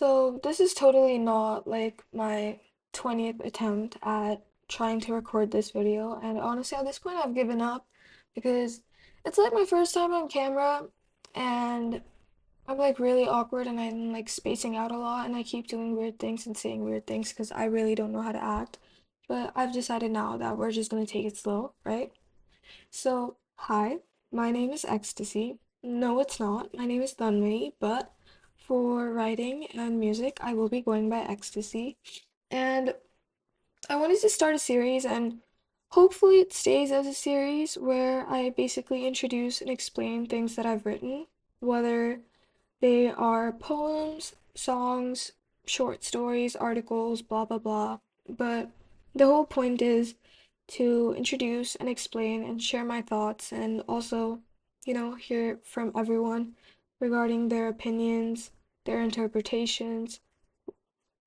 So this is totally not like my 20th attempt at trying to record this video, and honestly at this point I've given up because it's like my first time on camera and I'm like really awkward and I'm like spacing out a lot and I keep doing weird things and saying weird things because I really don't know how to act. But I've decided now that we're just gonna take it slow, right? So, hi, my name is Ecstasy. No, it's not. My name is Dunmei, but for writing and music, I will be going by Ecstasy. And I wanted to start a series, and hopefully it stays as a series where I basically introduce and explain things that I've written, whether they are poems, songs, short stories, articles, blah blah blah. But the whole point is to introduce and explain and share my thoughts and also, hear from everyone regarding their opinions, their interpretations,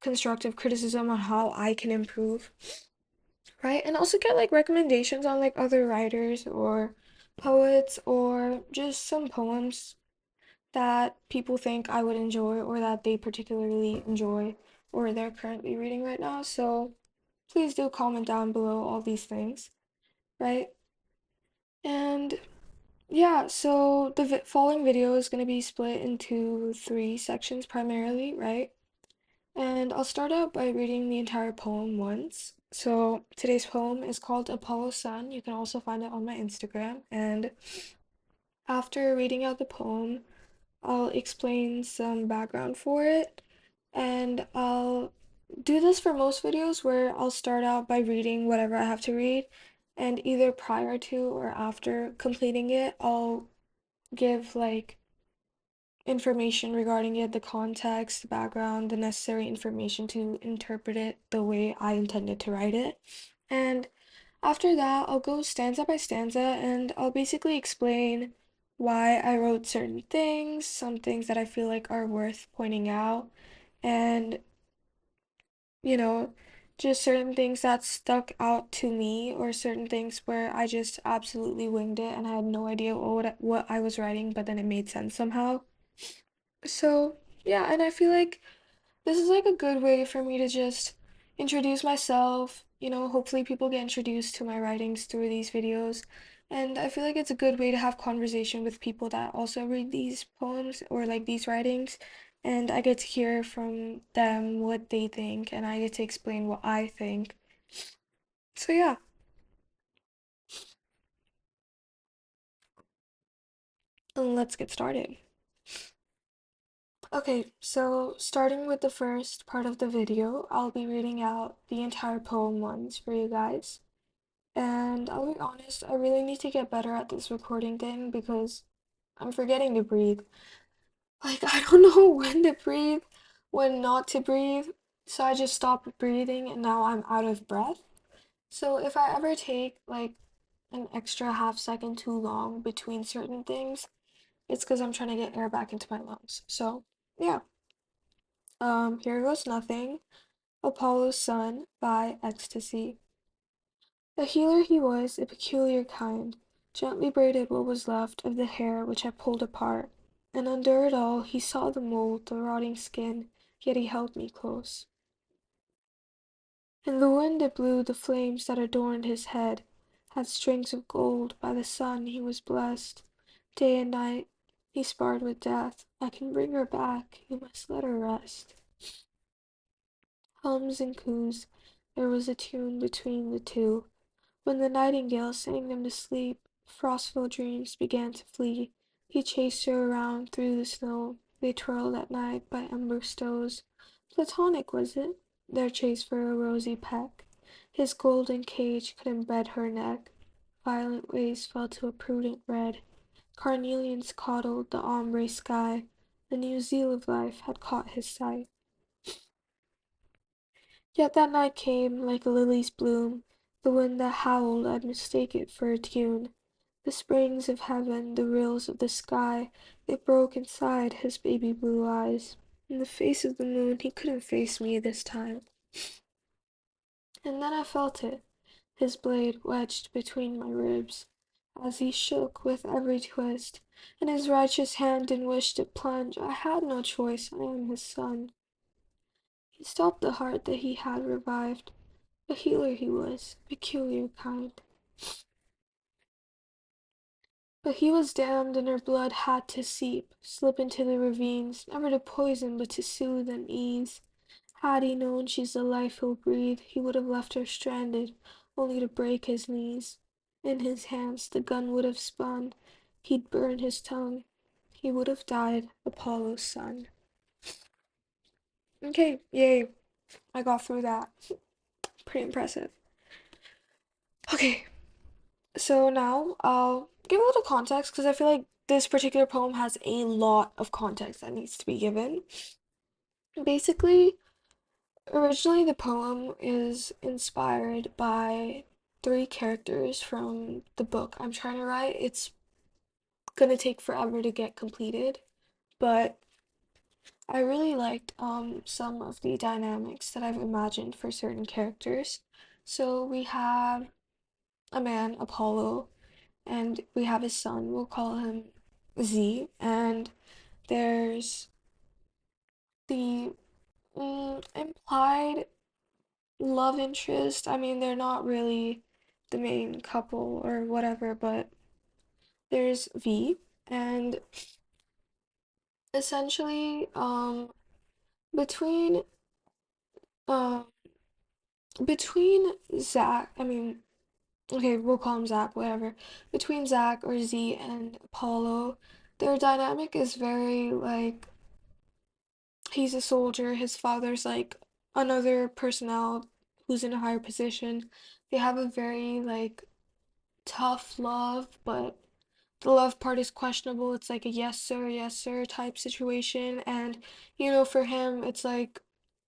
constructive criticism on how I can improve, right? And also get like recommendations on like other writers or poets or just some poems that people think I would enjoy or that they particularly enjoy or they're currently reading right now. So please do comment down below all these things, right? And yeah, so the following video is going to be split into three sections primarily, right? And I'll start out by reading the entire poem once. So today's poem is called Apollo Sun. You can also find it on my Instagram. And after reading out the poem, I'll explain some background for it, and I'll do this for most videos where I'll start out by reading whatever I have to read, and either prior to or after completing it, I'll give like information regarding it, the context, the background, the necessary information to interpret it the way I intended to write it. And after that, I'll go stanza by stanza and I'll basically explain why I wrote certain things, some things that I feel like are worth pointing out, and, you know, just certain things that stuck out to me or certain things where I just absolutely winged it and I had no idea what I was writing, but then it made sense somehow. So, yeah, and I feel like this is like a good way for me to just introduce myself. Hopefully people get introduced to my writings through these videos. And I feel like it's a good way to have conversation with people that also read these poems or like these writings. And I get to hear from them what they think, and I get to explain what I think. So yeah, let's get started. Okay, so starting with the first part of the video, I'll be reading out the entire poem once for you guys. And I'll be honest, I really need to get better at this recording thing because I'm forgetting to breathe. Like, I don't know when to breathe, when not to breathe. So I just stopped breathing and now I'm out of breath. So if I ever take like an extra half second too long between certain things, it's because I'm trying to get air back into my lungs. So, yeah. Here goes nothing. Apollo's Son by Ecstasy. A healer he was, a peculiar kind, gently braided what was left of the hair which had pulled apart, and under it all he saw the mold, the rotting skin, yet he held me close. In the wind it blew the flames that adorned his head, had strings of gold, by the sun he was blessed. Day and night he sparred with death, I can bring her back, you must let her rest. Hums and coos, there was a tune between the two. When the nightingale sang them to sleep, frostful dreams began to flee. He chased her around through the snow. They twirled at night by ember stoves. Platonic was it, their chase for a rosy peck? His golden cage could embed her neck. Violent waves fell to a prudent red. Carnelians coddled the ombre sky. The new zeal of life had caught his sight. Yet that night came like a lily's bloom. The wind that howled, I'd mistake it for a tune. The springs of heaven, the rills of the sky, they broke inside his baby blue eyes. In the face of the moon, he couldn't face me this time. And then I felt it, his blade wedged between my ribs, as he shook with every twist, and his righteous hand in wish to plunge. I had no choice, I am his son. He stopped the heart that he had revived. A healer he was, peculiar kind. But he was damned, and her blood had to seep, slip into the ravines, never to poison, but to soothe and ease. Had he known she's the life he'll breathe, he would have left her stranded, only to break his knees. In his hands the gun would have spun, he'd burn his tongue. He would have died Apollo's son. Okay, yay. I got through that. Pretty impressive. Okay, so now I'll give a little context because I feel like this particular poem has a lot of context that needs to be given. Basically, originally the poem is inspired by three characters from the book I'm trying to write. It's gonna take forever to get completed, but I really liked some of the dynamics that I've imagined for certain characters. So we have a man, Apollo, and we have his son. We'll call him Z. And there's the implied love interest. I mean, they're not really the main couple or whatever, but there's V. And essentially, between um between Zach, I mean, okay, we'll call him Zach, whatever. Between Zach or Z and Apollo, their dynamic is very like he's a soldier, his father's like another personnel who's in a higher position. They have a very like tough love, but the love part is questionable. It's like a yes sir type situation. And, for him, it's like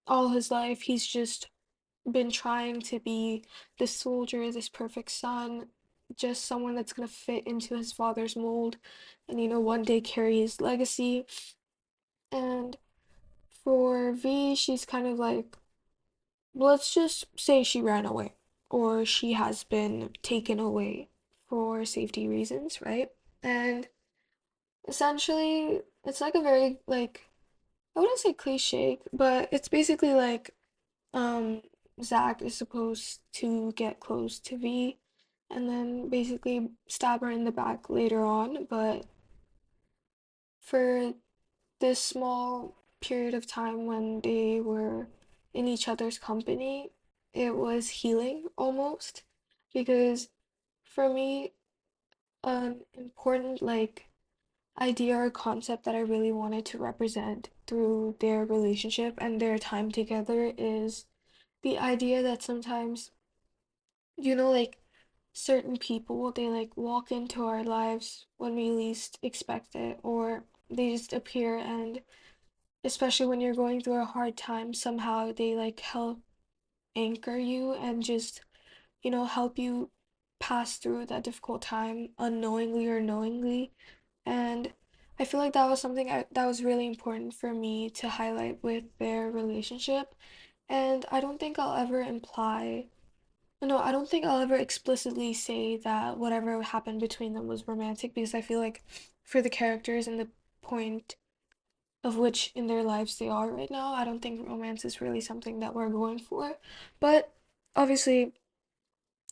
all his life he's just been trying to be this soldier, this perfect son, just someone that's gonna fit into his father's mold and, one day carry his legacy. And for V, she's kind of like, let's just say she ran away or she has been taken away for safety reasons, right? And essentially, it's like a very like I wouldn't say cliche, but it's basically like um Zach is supposed to get close to V and then basically stab her in the back later on, but for this small period of time when they were in each other's company, it was healing almost because for me, an important like idea or concept that I really wanted to represent through their relationship and their time together is the idea that sometimes, like certain people, they like walk into our lives when we least expect it, or they just appear and especially when you're going through a hard time, somehow they like help anchor you and just, help you pass through that difficult time unknowingly or knowingly. And I feel like that was something that was really important for me to highlight with their relationship. And I don't think I'll ever explicitly say that whatever happened between them was romantic because I feel like for the characters and the point of which in their lives they are right now, I don't think romance is really something that we're going for. But obviously,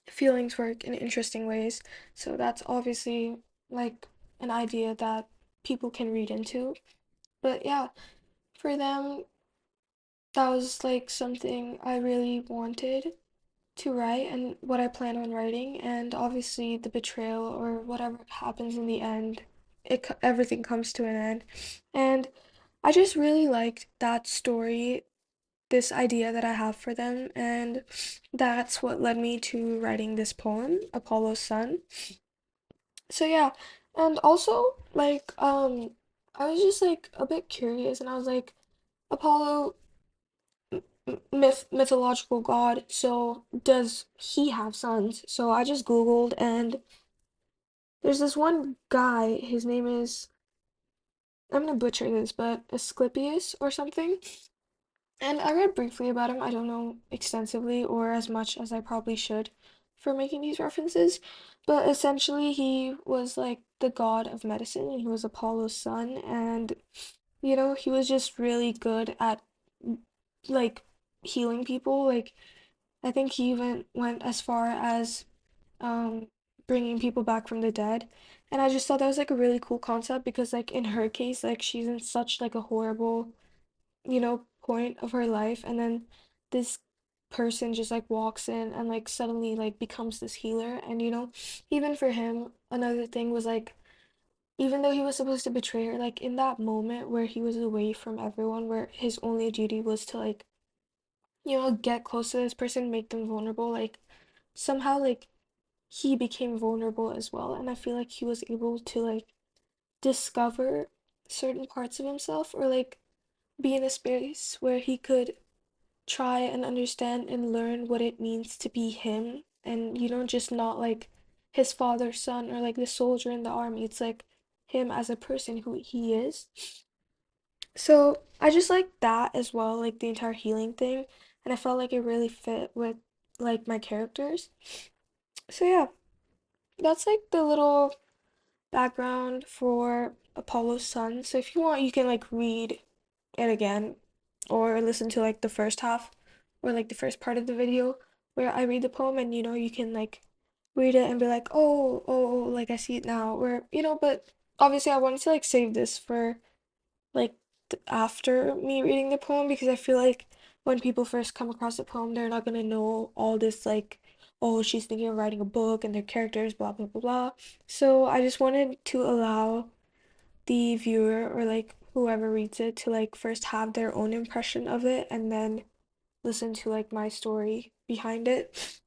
feelings work in interesting ways. So that's obviously like an idea that people can read into. But yeah, for them, that was like something I really wanted to write and what I plan on writing. And obviously, the betrayal or whatever happens in the end, everything comes to an end. And I just really liked that story, this idea that I have for them, and that's what led me to writing this poem, Apollo's Son. So yeah, and also like I was just like a bit curious and I was like Apollo mythological god, so does he have sons? So I just Googled and there's this one guy, his name is I'm gonna butcher this, but Asclepius or something. And I read briefly about him. I don't know extensively or as much as I probably should for making these references. But essentially, he was like the god of medicine and he was Apollo's son. And, he was just really good at like healing people. Like, I think he even went as far as um bringing people back from the dead. And I just thought that was like a really cool concept because like in her case, like she's in such like a horrible, point of her life, and then this person just like walks in and like suddenly like becomes this healer. And even for him, another thing was like, even though he was supposed to betray her, like in that moment where he was away from everyone, where his only duty was to like, get close to this person, make them vulnerable, like somehow like he became vulnerable as well. And I feel like he was able to like discover certain parts of himself, or like be in a space where he could try and understand and learn what it means to be him, and just not like his father's son or like the soldier in the army. It's like him as a person, who he is. So I just like that as well, like the entire healing thing, and I felt like it really fit with like my characters. So yeah, that's like the little background for Apollo's son. So if you want, you can like read it again, or listen to like the first half, or like the first part of the video where I read the poem, and you can like read it and be like, oh, oh, like I see it now, or but obviously I wanted to like save this for like after me reading the poem, because I feel like when people first come across the poem, they're not gonna know all this like, oh, she's thinking of writing a book and their characters, blah blah blah blah. So I just wanted to allow the viewer, or like whoever reads it, to like first have their own impression of it, and then listen to like my story behind it.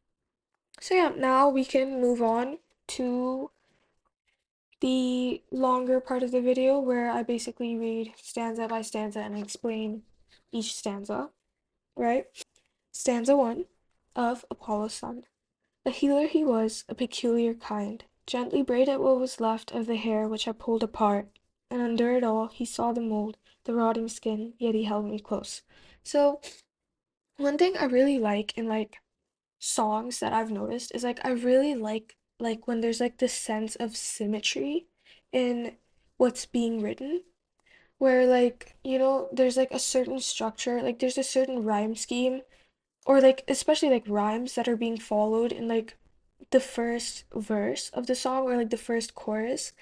So yeah, now we can move on to the longer part of the video where I basically read stanza by stanza and explain each stanza, right? Stanza 1 of Apollo's Son. A healer he was, a peculiar kind, gently braided what was left of the hair which I pulled apart, and under it all he saw the mold, the rotting skin, yet he held me close. So, one thing I really like in like songs that I've noticed is like I really like when there's like this sense of symmetry in what's being written, where like there's like a certain structure, like there's a certain rhyme scheme, or like especially like rhymes that are being followed in like the first verse of the song, or like the first chorus,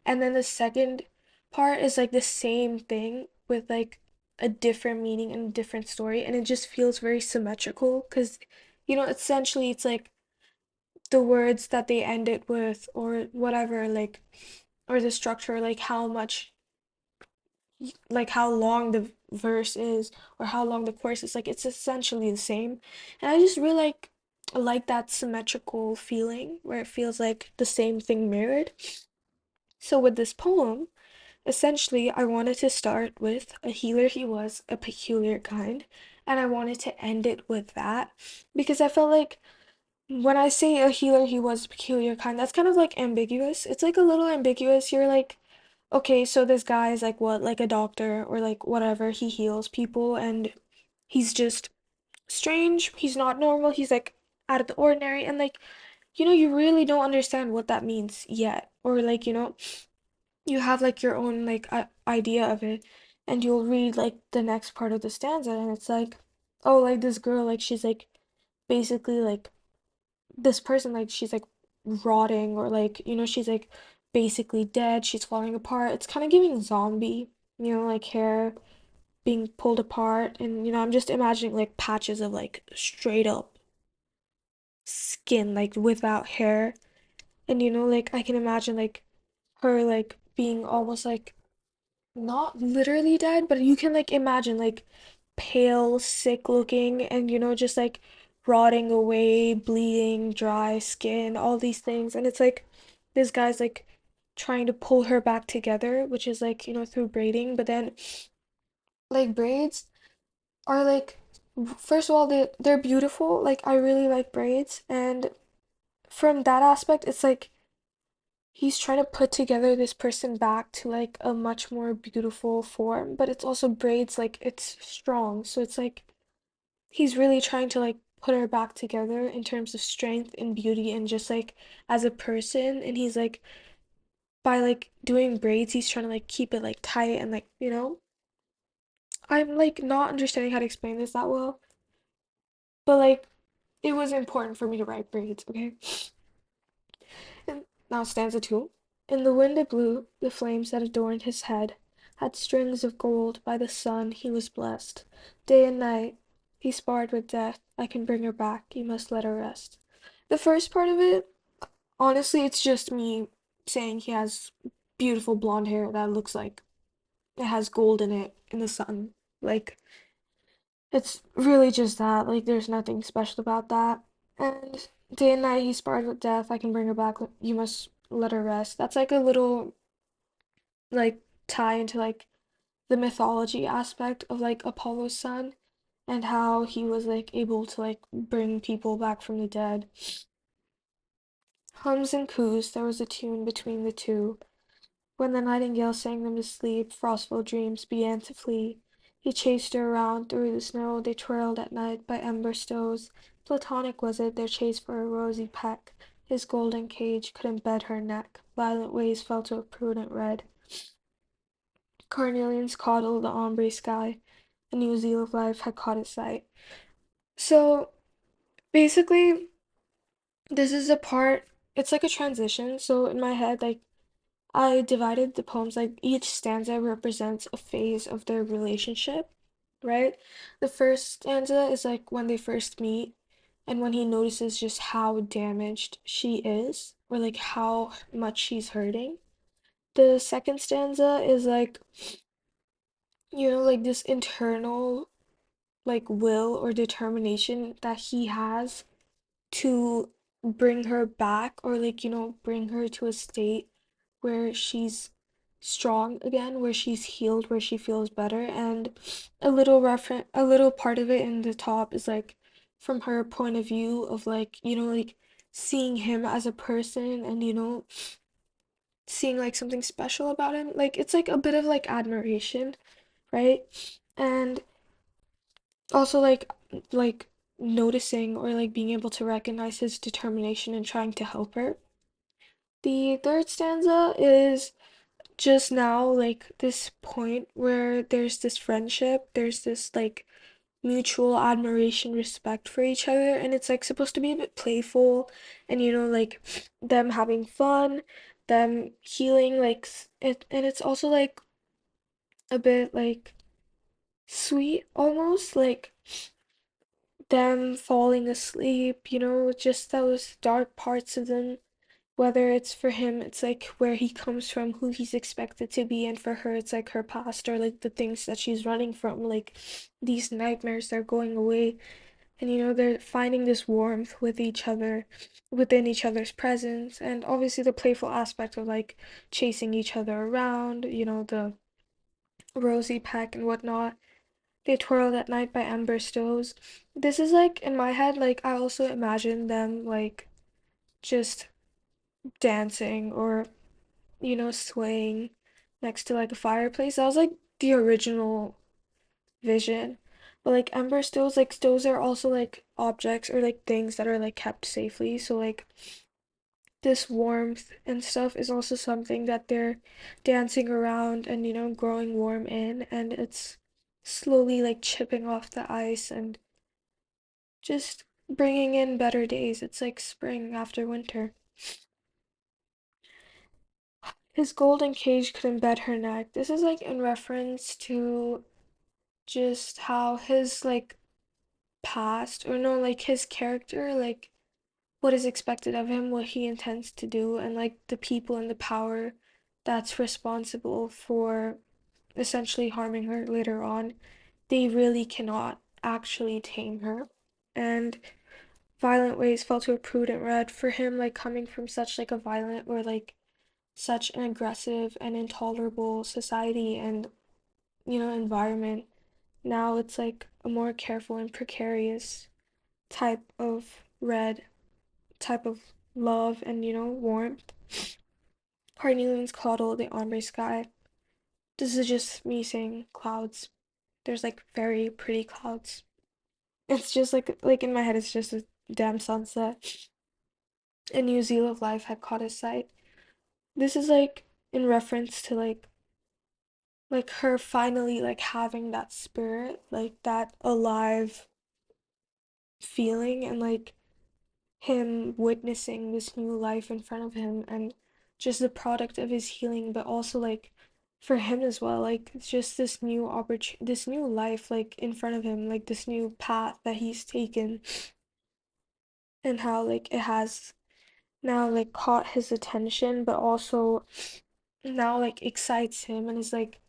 and then the second part is like the same thing with like a different meaning and a different story, and it just feels very symmetrical because essentially it's like the words that they end it with, or whatever, like, or the structure, like how much, like how long the verse is, or how long the chorus is, like it's essentially the same. And I just really like that symmetrical feeling where it feels like the same thing mirrored. So with this poem, essentially I wanted to start with a healer he was, a peculiar kind, and I wanted to end it with that, because I felt like when I say a healer he was a peculiar kind, that's kind of like ambiguous. It's like a little ambiguous. You're like, okay, so this guy is like what, like a doctor or like whatever, he heals people, and he's just strange, he's not normal, he's like out of the ordinary, and like, you really don't understand what that means yet, or like, you have like your own like idea of it, and you'll read like the next part of the stanza, and it's like, oh, like this girl, like she's like basically like this person, like she's like rotting, or like she's like basically dead, she's falling apart. It's kind of giving zombie, like hair being pulled apart, and I'm just imagining like patches of like straight up skin, like without hair. And like I can imagine like her like being almost like not literally dead, but you can like imagine like pale, sick looking, and just like rotting away, bleeding, dry skin, all these things. And it's like this guy's like trying to pull her back together, which is like, through braiding. But then like braids are like, first of all, they're beautiful. Like I really like braids, and from that aspect, it's like he's trying to put together this person back to like a much more beautiful form, but it's also braids, like it's strong. So it's like he's really trying to like put her back together in terms of strength and beauty, and just like as a person. And he's like, by like doing braids, he's trying to like keep it like tight, and like, I'm like not understanding how to explain this that well, but like it was important for me to write braids, okay? And now stanza two. In the wind it blew, the flames that adorned his head had strings of gold, by the sun he was blessed. Day and night he sparred with death, I can bring her back, you must let her rest. The first part of it, honestly, it's just me saying he has beautiful blonde hair that looks like it has gold in it in the sun. Like, it's really just that. Like, there's nothing special about that. And day and night he sparred with death. I can bring her back. You must let her rest. That's like a little, like, tie into, like, the mythology aspect of, like, Apollo's son and how he was, like, able to, like, bring people back from the dead. Hums and coos, there was a tune between the two. When the nightingale sang them to sleep, frostful dreams began to flee. He chased her around through the snow, they twirled at night by ember stoves. Platonic was it, their chase for a rosy peck. His golden cage couldn't bed her neck. Violet waves fell to a prudent red. Carnelians coddled the ombre sky. A new zeal of life had caught his sight. So basically, this is a part, it's like a transition. So in my head, like, I divided the poems like each stanza represents a phase of their relationship, right? The first stanza is like when they first meet and when he notices just how damaged she is or like how much she's hurting. The second stanza is like, like this internal like will or determination that he has to bring her back or like bring her to a state where she's strong again, where she's healed, where she feels better. And a little part of it in the top is like from her point of view of like like seeing him as a person and seeing like something special about him. Like it's like a bit of like admiration, right? And also like noticing or like being able to recognize his determination and trying to help her. The third stanza is just now like this point where there's this friendship, there's this like mutual admiration, respect for each other, and it's like supposed to be a bit playful and like them having fun, them healing like it, and it's also like a bit like sweet almost like them falling asleep, just those dark parts of them. Whether it's for him, it's like where he comes from, who he's expected to be, and for her, it's like her past or like the things that she's running from, like these nightmares, they're going away. And they're finding this warmth with each other, within each other's presence, and obviously the playful aspect of like chasing each other around, the rosy peck and whatnot. They twirled at night by ember stoves. This is like in my head, like I also imagine them like just dancing or swaying next to like a fireplace. That was like the original vision. But like ember stoves, like stoves are also like objects or like things that are like kept safely. So like this warmth and stuff is also something that they're dancing around and growing warm in, and it's slowly like chipping off the ice and just bringing in better days. It's like spring after winter. His golden cage could embed her neck. This is like in reference to just how his like past, or no, like his character, like what is expected of him, what he intends to do, and like the people and the power that's responsible for essentially harming her later on. They really cannot actually tame her. And violent ways fell to a prudent red for him, like coming from such like a violent or like such an aggressive and intolerable society and environment. Now it's like a more careful and precarious type of red, type of love and warmth. Carnelians coddle the ombre sky. This is just me saying clouds. There's like very pretty clouds. It's just like in my head it's just a damn sunset. A new zeal of life had caught his sight. This is like in reference to like her finally like having that spirit, like that alive feeling and like him witnessing this new life in front of him and just the product of his healing, but also like for him as well, like it's just this new this new life like in front of him, like this new path that he's taken, and how like it has now like caught his attention, but also now like excites him and is like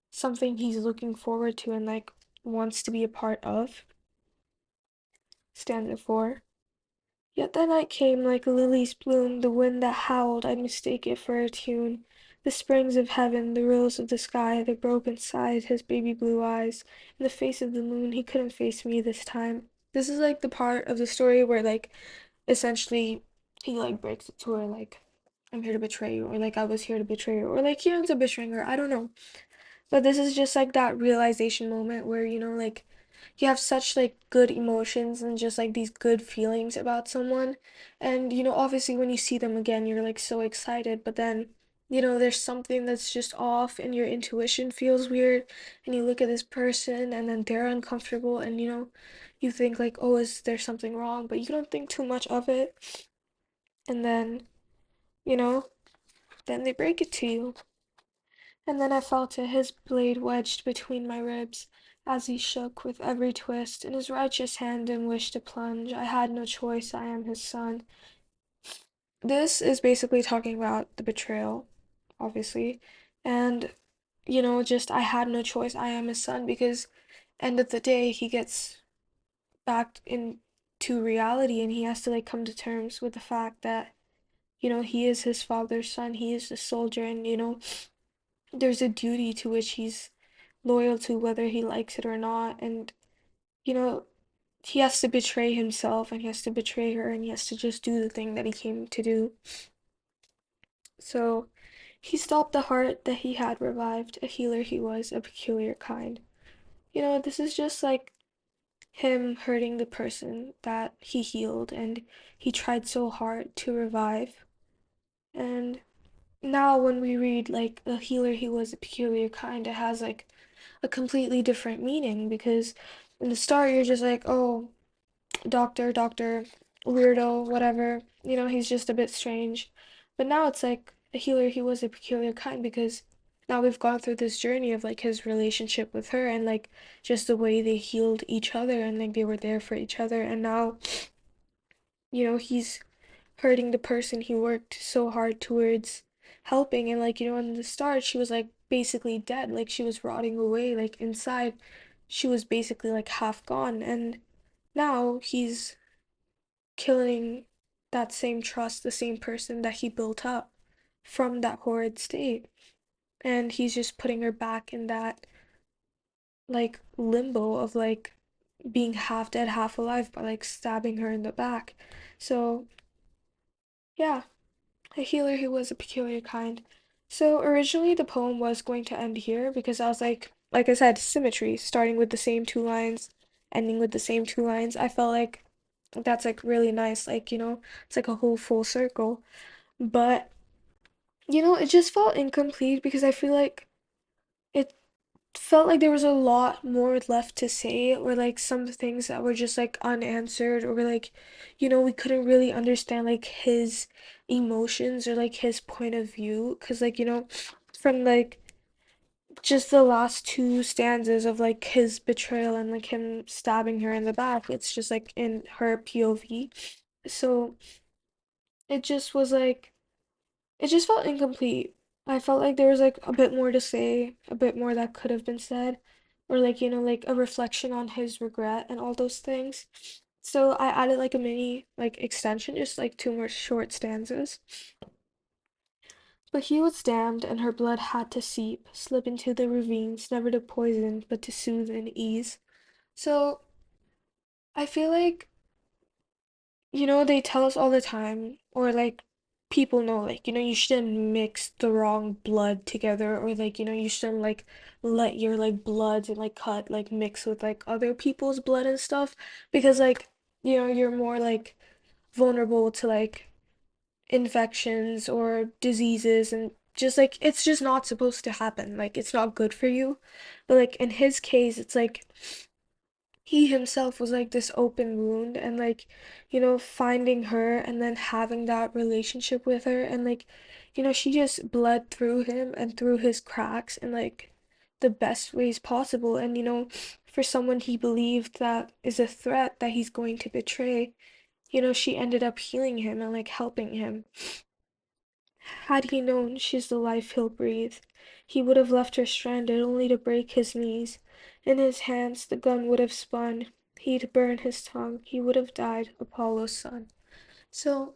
something he's looking forward to and like wants to be a part of. Stanza 4. Yet that night came like a lily's bloom, the wind that howled, I'd mistake it for a tune. The springs of heaven, the rose of the sky, the broke inside his baby blue eyes. In the face of the moon, he couldn't face me this time. This is like the part of the story where like essentially he like breaks it to her like I'm here to betray you, or like I was here to betray you, or like he ends up betraying her. I don't know. But this is just like that realization moment where, like you have such like good emotions and just like these good feelings about someone. And, obviously when you see them again, you're like so excited, but then, there's something that's just off and your intuition feels weird and you look at this person and then they're uncomfortable and, you think like, oh, is there something wrong? But you don't think too much of it. And then, you know, then they break it to you. And then I felt it, his blade wedged between my ribs, as he shook with every twist, in his righteous hand and wished to plunge. I had no choice, I am his son. This is basically talking about the betrayal, obviously. And, just I had no choice, I am his son, because end of the day, he gets back into reality and he has to like come to terms with the fact that, he is his father's son, he is a soldier, and, there's a duty to which he's loyal to whether he likes it or not. And, you know, he has to betray himself and he has to betray her and he has to just do the thing that he came to do. So he stopped the heart that he had revived. A healer he was, a peculiar kind. This is just like him hurting the person that he healed and he tried so hard to revive. And now when we read like a healer he was a peculiar kind, it has like a completely different meaning because in the start you're just like, oh, doctor, weirdo, whatever, he's just a bit strange. But now it's like a healer he was a peculiar kind because now we've gone through this journey of like his relationship with her and like just the way they healed each other and like they were there for each other, and now he's hurting the person he worked so hard towards helping. And like, in the start she was like basically dead, like she was rotting away, like inside she was basically like half gone, and now he's killing that same trust, the same person that he built up from that horrid state, and he's just putting her back in that like limbo of like being half dead half alive by like stabbing her in the back. So yeah, a healer who was a peculiar kind. So originally the poem was going to end here because I was like I said, symmetry, starting with the same two lines, ending with the same two lines. I felt like that's like really nice, like, it's like a whole full circle. But, it just felt incomplete because I feel like it felt like there was a lot more left to say, or like some things that were just like unanswered, or like, we couldn't really understand like his emotions or like his point of view. Because, like, from like just the last two stanzas of like his betrayal and like him stabbing her in the back, it's just like in her POV. So it just was like, it just felt incomplete. I felt like there was like a bit more to say, a bit more that could have been said, or like, like a reflection on his regret and all those things. So I added like a mini like extension, just like two more short stanzas. But he was damned, and her blood had to seep, slip into the ravines, never to poison, but to soothe and ease. So I feel like, they tell us all the time, or like people know, like, you shouldn't mix the wrong blood together, or like, you shouldn't like let your like blood and like cut like mix with like other people's blood and stuff, because like, you're more like vulnerable to like infections or diseases, and just like it's just not supposed to happen. Like it's not good for you. But like in his case, it's like he himself was like this open wound, and like, finding her and then having that relationship with her, and like, she just bled through him and through his cracks in like the best ways possible. And for someone he believed that is a threat that he's going to betray, she ended up healing him and like helping him. Had he known she's the life he'll breathe, he would have left her stranded only to break his knees. In his hands the gun would have spun. He'd burn his tongue. He would have died Apollo's son. So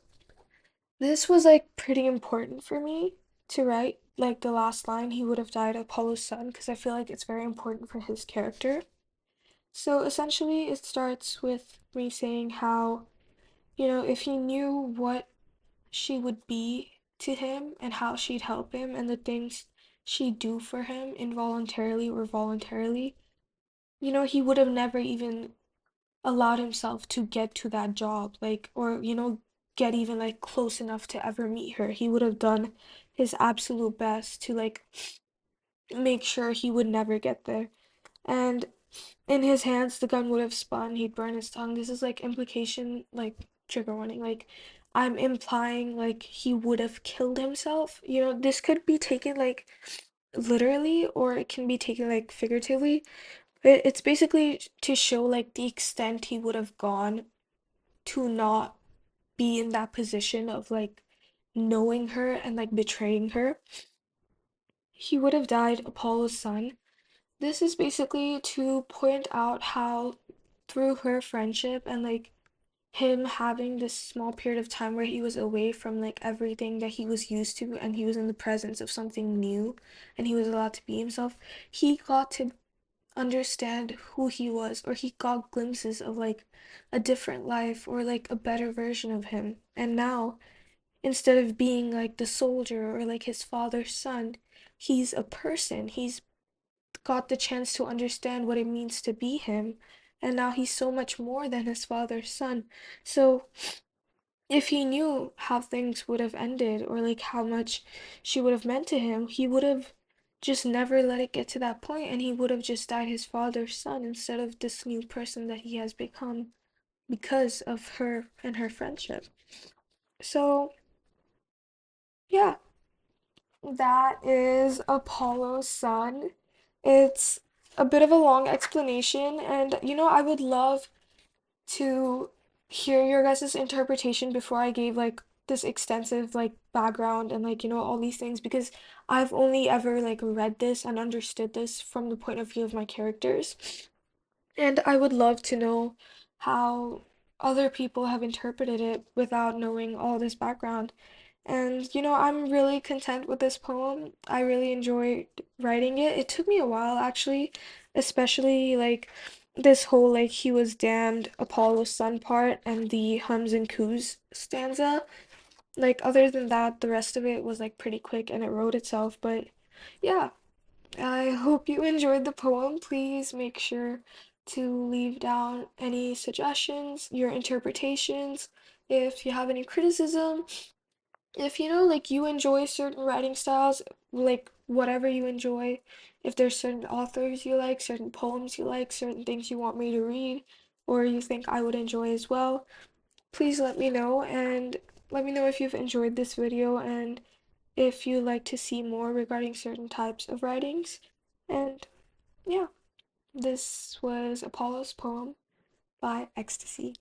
this was like pretty important for me to write. Like the last line, he would have died Apollo's son, because I feel like it's very important for his character. So essentially, it starts with me saying how, if he knew what she would be to him and how she'd help him and the things she'd do for him involuntarily or voluntarily, he would have never even allowed himself to get to that job, like, or, get even like close enough to ever meet her. He would have done his absolute best to like make sure he would never get there. And in his hands, the gun would have spun. He'd burn his tongue. This is like implication, like trigger warning. Like, I'm implying like he would have killed himself. This could be taken like literally, or it can be taken like figuratively. It's basically to show like the extent he would have gone to not be in that position of like knowing her and like betraying her. He would have died Apollo's son. This is basically to point out how through her friendship and like him having this small period of time where he was away from like everything that he was used to, and he was in the presence of something new and he was allowed to be himself, he got to understand who he was, or he got glimpses of like a different life or like a better version of him. And now, instead of being like the soldier or like his father's son, he's a person. He's got the chance to understand what it means to be him. And now he's so much more than his father's son. So if he knew how things would have ended, or like how much she would have meant to him, he would have just never let it get to that point, and he would have just died his father's son instead of this new person that he has become because of her and her friendship. So, yeah, that is Apollo's son. It's a bit of a long explanation, and I would love to hear your guys' interpretation before I gave like this extensive like background and like all these things, because I've only ever like read this and understood this from the point of view of my characters. And I would love to know how other people have interpreted it without knowing all this background. And I'm really content with this poem. I really enjoyed writing it. It took me a while actually, especially like this whole like he was damned Apollo's son part and the hums and coos stanza. Like other than that, the rest of it was like pretty quick and it wrote itself. But yeah, I hope you enjoyed the poem. Please make sure to leave down any suggestions, your interpretations, if you have any criticism, if like you enjoy certain writing styles, like whatever you enjoy, if there's certain authors you like, certain poems you like, certain things you want me to read, or you think I would enjoy as well, please let me know, and let me know if you've enjoyed this video and if you'd like to see more regarding certain types of writings. And yeah, this was Apollo's poem by Ecstasy.